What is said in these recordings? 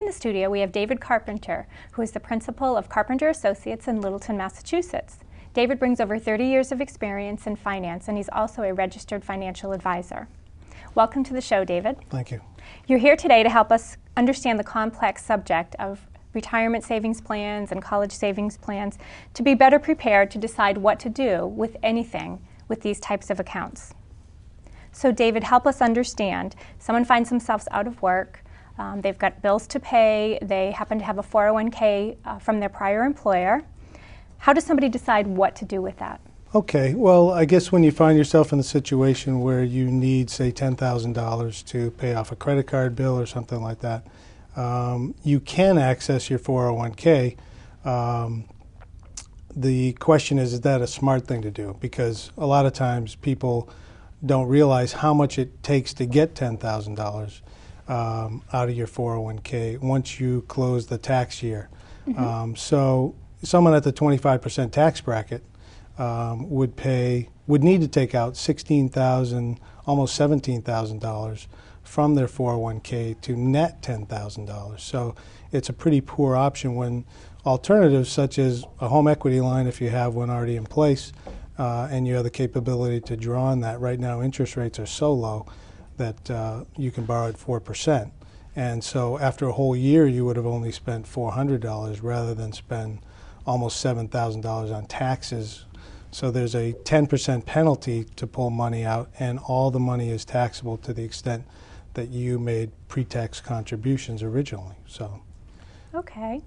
In the studio, we have David Carpenter, who is the principal of Carpenter Associates in Littleton, Massachusetts. David brings over 30 years of experience in finance, and he's also a registered financial advisor. Welcome to the show, David. Thank you. You're here today to help us understand the complex subject of retirement savings plans and college savings plans to be better prepared to decide what to do with anything with these types of accounts. So David, help us understand. Someone finds themselves out of work, they've got bills to pay, they happen to have a 401k from their prior employer. How does somebody decide what to do with that? Okay, well, I guess when you find yourself in the situation where you need, say, $10,000 to pay off a credit card bill or something like that, you can access your 401k. The question is that a smart thing to do? Because a lot of times people don't realize how much it takes to get $10,000 out of your 401k once you close the tax year. Mm-hmm. So someone at the 25% tax bracket would need to take out $16,000, almost $17,000 from their 401k to net $10,000. So it's a pretty poor option when alternatives such as a home equity line, if you have one already in place, and you have the capability to draw on that. Right now interest rates are so low that you can borrow at 4%. And so after a whole year you would have only spent $400 rather than spend almost $7,000 on taxes. So there's a 10% penalty to pull money out, and all the money is taxable to the extent that you made pre-tax contributions originally. So, okay.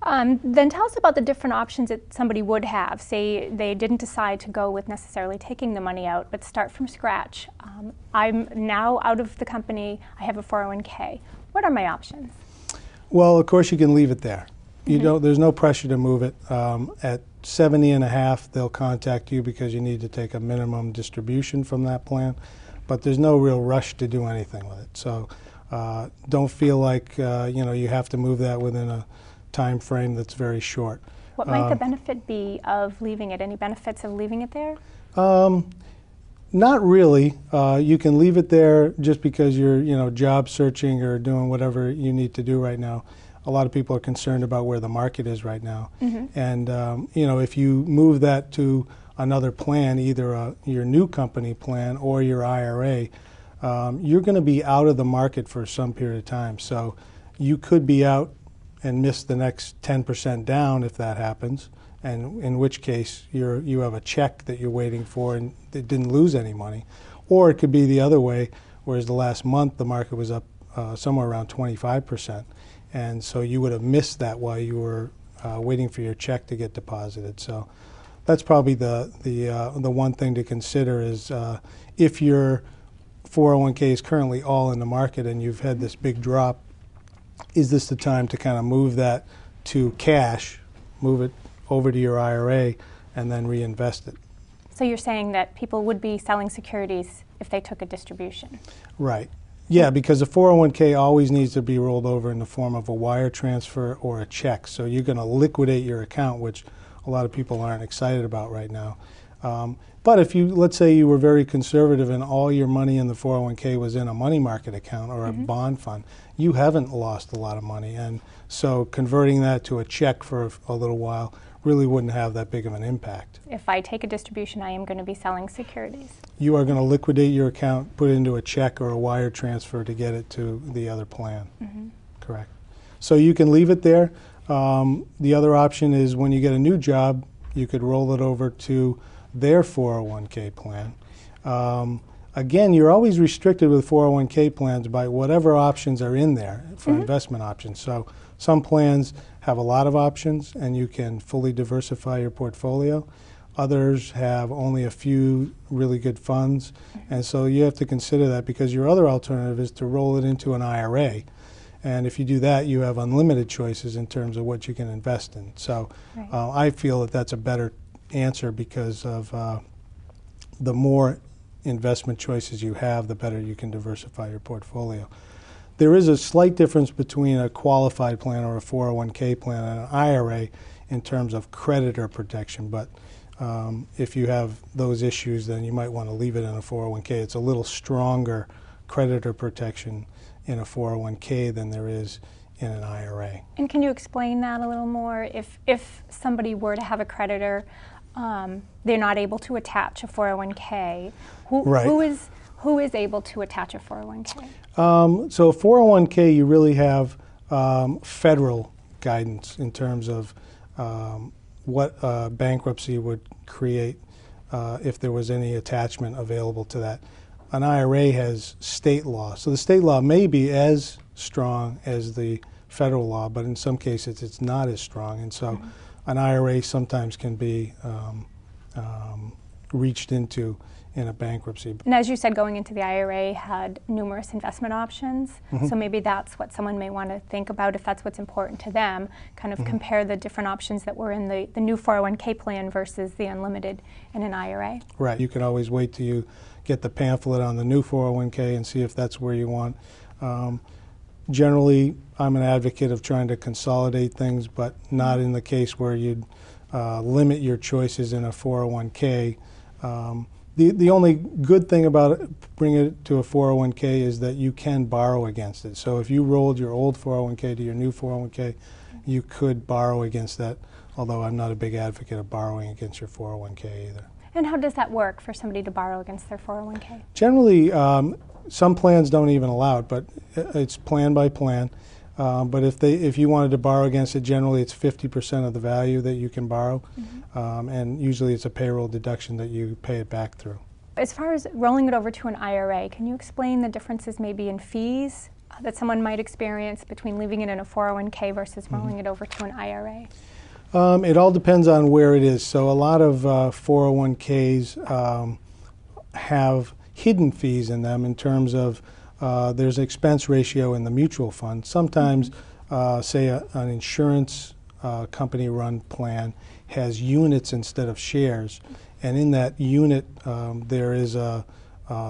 Then tell us about the different options that somebody would have. Say they didn't decide to go with necessarily taking the money out, but start from scratch. I'm now out of the company, I have a 401k. What are my options? Well, of course you can leave it there. There's no pressure to move it. At 70 and a half, they'll contact you because you need to take a minimum distribution from that plan, but there's no real rush to do anything with it. So don't feel like you have to move that within a time frame that's very short. What might the benefit be of leaving it? Any benefits of leaving it there? Not really. You can leave it there just because you're job searching or doing whatever you need to do right now. A lot of people are concerned about where the market is right now. Mm-hmm. And if you move that to another plan, either your new company plan or your IRA, you're going to be out of the market for some period of time. So you could be out and miss the next 10% down if that happens, and in which case you have a check that you're waiting for and it didn't lose any money. Or it could be the other way, whereas the last month the market was up somewhere around 25%. And so you would have missed that while you were waiting for your check to get deposited. So that's probably the one thing to consider is if your 401k is currently all in the market and you've had this big drop, is this the time to kind of move that to cash, move it over to your IRA, and then reinvest it? So you're saying that people would be selling securities if they took a distribution? Right. Yeah, because a 401k always needs to be rolled over in the form of a wire transfer or a check. So you're going to liquidate your account, which a lot of people aren't excited about right now. But if let's say you were very conservative and all your money in the 401k was in a money market account or a bond fund, you haven't lost a lot of money. And so converting that to a check for a little while really wouldn't have that big of an impact. If I take a distribution, I am going to be selling securities. You are going to liquidate your account, put it into a check or a wire transfer to get it to the other plan. Mm-hmm. Correct. So you can leave it there. The other option is when you get a new job, you could roll it over to their 401k plan. Again, you're always restricted with 401k plans by whatever options are in there for investment options. So some plans have a lot of options and you can fully diversify your portfolio. Others have only a few really good funds. And so you have to consider that because your other alternative is to roll it into an IRA. And if you do that, you have unlimited choices in terms of what you can invest in. So I feel that that's a better answer because of the more investment choices you have, the better you can diversify your portfolio. There is a slight difference between a qualified plan or a 401k plan and an IRA in terms of creditor protection, but if you have those issues, then you might want to leave it in a 401k. It's a little stronger creditor protection in a 401k than there is in an IRA. And can you explain that a little more? If somebody were to have a creditor, they're not able to attach a 401k. Right. Who is able to attach a 401k? So 401k, you really have federal guidance in terms of what bankruptcy would create if there was any attachment available to that. An IRA has state law. So the state law may be as strong as the federal law, but in some cases it's not as strong. And so an IRA sometimes can be reached into in a bankruptcy. And as you said, going into the IRA had numerous investment options, so maybe that's what someone may want to think about if that's what's important to them, kind of compare the different options that were in the new 401k plan versus the unlimited in an IRA. Right. You can always wait till you get the pamphlet on the new 401k and see if that's where you want. Generally, I'm an advocate of trying to consolidate things, but not in the case where you'd limit your choices in a 401k. The only good thing about bringing it to a 401k is that you can borrow against it. So if you rolled your old 401k to your new 401k, you could borrow against that, although I'm not a big advocate of borrowing against your 401k either. And how does that work for somebody to borrow against their 401k? Generally, some plans don't even allow it, but it's plan by plan. But if you wanted to borrow against it, generally it's 50% of the value that you can borrow, and usually it's a payroll deduction that you pay it back through. As far as rolling it over to an IRA, can you explain the differences maybe in fees that someone might experience between leaving it in a 401k versus rolling it over to an IRA? It all depends on where it is. So a lot of 401ks have hidden fees in them in terms of there's an expense ratio in the mutual fund. Sometimes, say, an insurance company-run plan has units instead of shares, and in that unit there is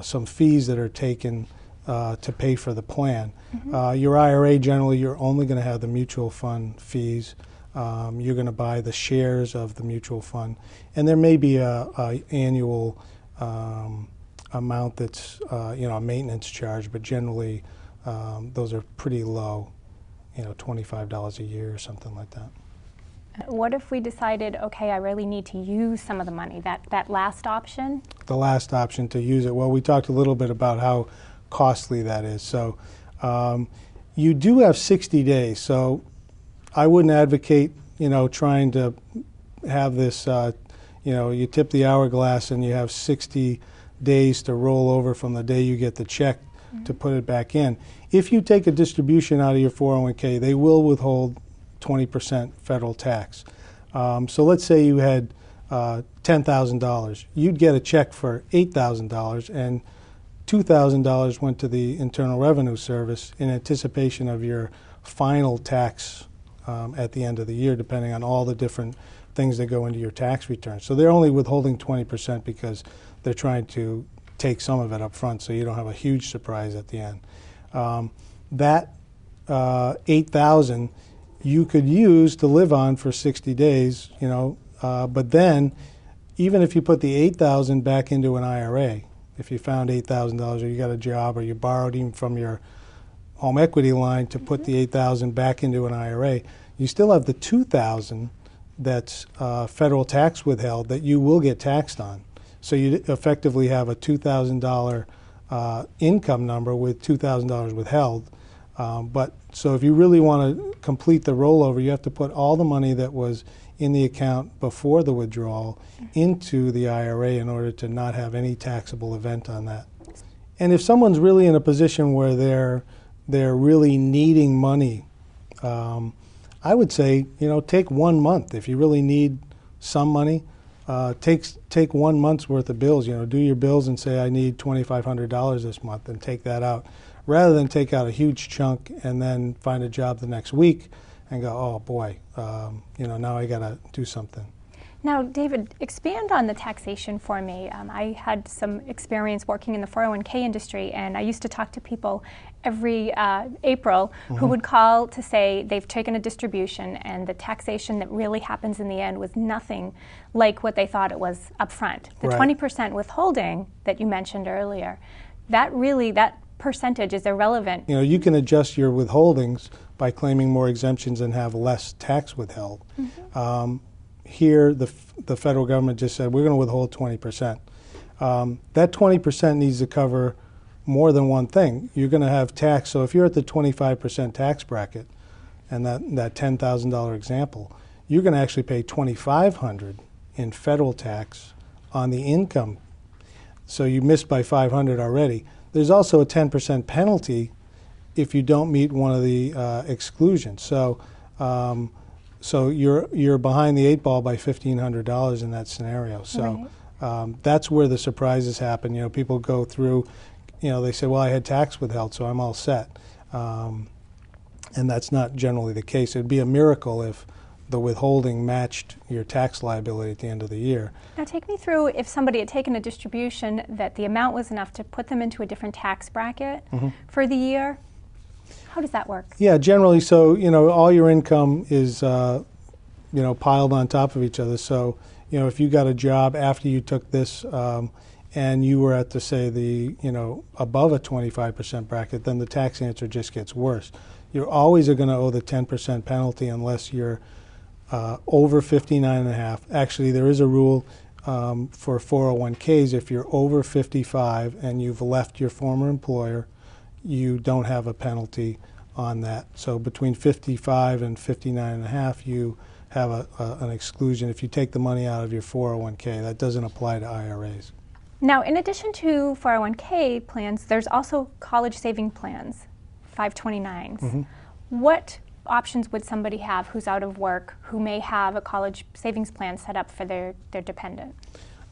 some fees that are taken to pay for the plan. Your IRA, generally, you're only going to have the mutual fund fees. You're going to buy the shares of the mutual fund, and there may be a annual amount that's a maintenance charge, but generally those are pretty low, $25 a year or something like that. What if we decided, okay, I really need to use some of the money, that last option? The last option to use it. Well, we talked a little bit about how costly that is. So you do have 60 days. So I wouldn't advocate, trying to have this, you tip the hourglass and you have 60 days to roll over from the day you get the check to put it back in. If you take a distribution out of your 401k, they will withhold 20% federal tax. So let's say you had $10,000. You'd get a check for $8,000 and $2,000 went to the Internal Revenue Service in anticipation of your final tax at the end of the year, depending on all the different things that go into your tax return. So they're only withholding 20% because they're trying to take some of it up front so you don't have a huge surprise at the end. That $8,000 you could use to live on for 60 days, but then even if you put the $8,000 back into an IRA, if you found $8,000 or you got a job or you borrowed even from your home equity line to put the $8,000 back into an IRA, you still have the $2,000 that's federal tax withheld that you will get taxed on. So you effectively have a $2,000 income number with $2,000 withheld. So if you really want to complete the rollover, you have to put all the money that was in the account before the withdrawal into the IRA in order to not have any taxable event on that. And if someone's really in a position where they're really needing money, I would say, take 1 month. If you really need some money, take 1 month's worth of bills. Do your bills and say, I need $2,500 this month, and take that out, rather than take out a huge chunk and then find a job the next week and go, oh boy, now I got to do something. Now, David, expand on the taxation for me. I had some experience working in the 401k industry, and I used to talk to people every April who would call to say they've taken a distribution and the taxation that really happens in the end was nothing like what they thought it was up front. The 20% withholding that you mentioned earlier, that percentage is irrelevant. You know, you can adjust your withholdings by claiming more exemptions and have less tax withheld. Here, the federal government just said, we're going to withhold 20%. That 20% needs to cover more than one thing. You're going to have tax, so if you're at the 25% tax bracket, and that $10,000 example, you're going to actually pay $2,500 in federal tax on the income. So you missed by $500 already. There's also a 10% penalty if you don't meet one of the exclusions. So you're behind the eight ball by $1,500 in that scenario. So that's where the surprises happen. You know, people go through, you know, they say, well, I had tax withheld, so I'm all set. And that's not generally the case. It'd be a miracle if the withholding matched your tax liability at the end of the year. Now take me through, if somebody had taken a distribution that the amount was enough to put them into a different tax bracket for the year, how does that work? Yeah, generally, so, you know, all your income is, you know, piled on top of each other. So, you know, if you got a job after you took this and you were at, say, the, you know, above a 25% bracket, then the tax answer just gets worse. You're always going to owe the 10% penalty unless you're over 59.5. Actually, there is a rule for 401ks. If you're over 55 and you've left your former employer, you don't have a penalty on that. So between 55 and 59.5, you have an exclusion if you take the money out of your 401k. That doesn't apply to IRAs. Now, in addition to 401k plans, there's also college saving plans, 529s. What options would somebody have who's out of work, who may have a college savings plan set up for their dependent?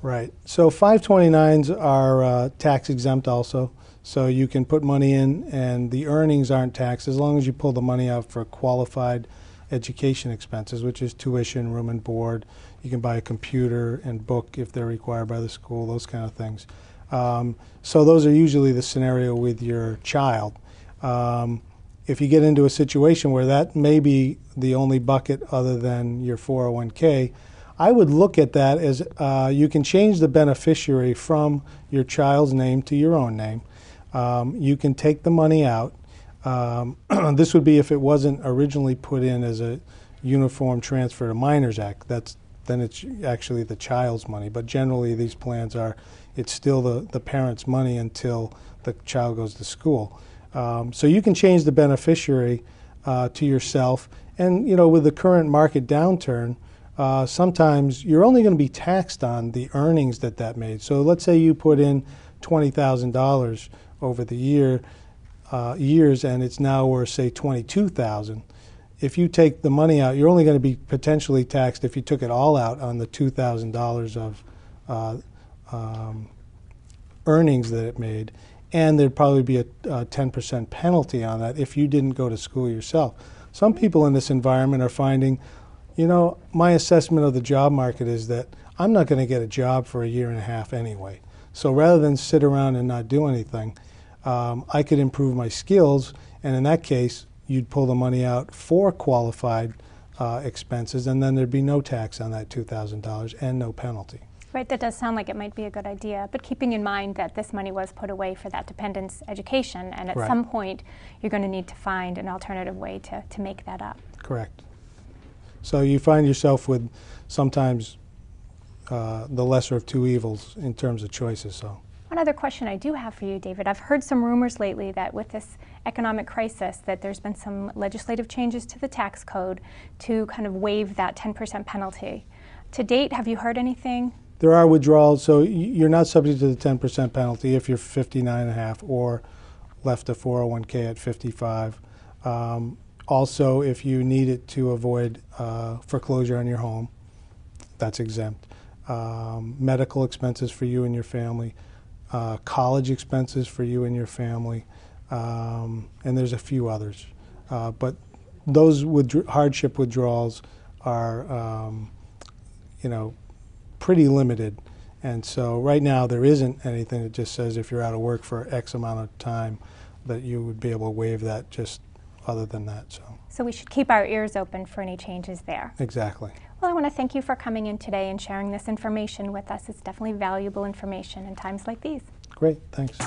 Right. So 529s are tax exempt also. So you can put money in and the earnings aren't taxed as long as you pull the money out for qualified education expenses, which is tuition, room and board. You can buy a computer and book if they're required by the school, those kind of things. So those are usually the scenario with your child. If you get into a situation where that may be the only bucket other than your 401k, I would look at that as you can change the beneficiary from your child's name to your own name. You can take the money out. This would be if it wasn't originally put in as a Uniform Transfer to Minors Act. Then it's actually the child's money. But generally these plans it's still the parent's money until the child goes to school. So you can change the beneficiary to yourself. And, you know, with the current market downturn, sometimes you're only going to be taxed on the earnings that made. So let's say you put in $20,000 over the years and it's now worth, say, $22,000. If you take the money out, you're only going to be potentially taxed if you took it all out on the $2,000 of earnings that it made. And there'd probably be a 10% penalty on that if you didn't go to school yourself. Some people in this environment are finding, you know, my assessment of the job market is that I'm not going to get a job for a year and a half anyway. So rather than sit around and not do anything, I could improve my skills, and in that case, you'd pull the money out for qualified expenses, and then there'd be no tax on that $2,000 and no penalty. Right, that does sound like it might be a good idea, but keeping in mind that this money was put away for that dependent's education, and at some point you're going to need to find an alternative way to make that up. Correct. So you find yourself with sometimes the lesser of two evils in terms of choices. So. One other question I do have for you, David. I've heard some rumors lately that with this economic crisis that there's been some legislative changes to the tax code to kind of waive that 10% penalty. To date, have you heard anything? There are withdrawals, so you're not subject to the 10% penalty if you're 59.5 or left a 401k at 55. Also, if you need it to avoid foreclosure on your home, that's exempt. Medical expenses for you and your family, college expenses for you and your family, and there's a few others. But those hardship withdrawals are, you know, pretty limited. And so right now there isn't anything that just says if you're out of work for X amount of time that you would be able to waive that just other than that. So we should keep our ears open for any changes there. Exactly. Well, I want to thank you for coming in today and sharing this information with us. It's definitely valuable information in times like these. Great, thanks.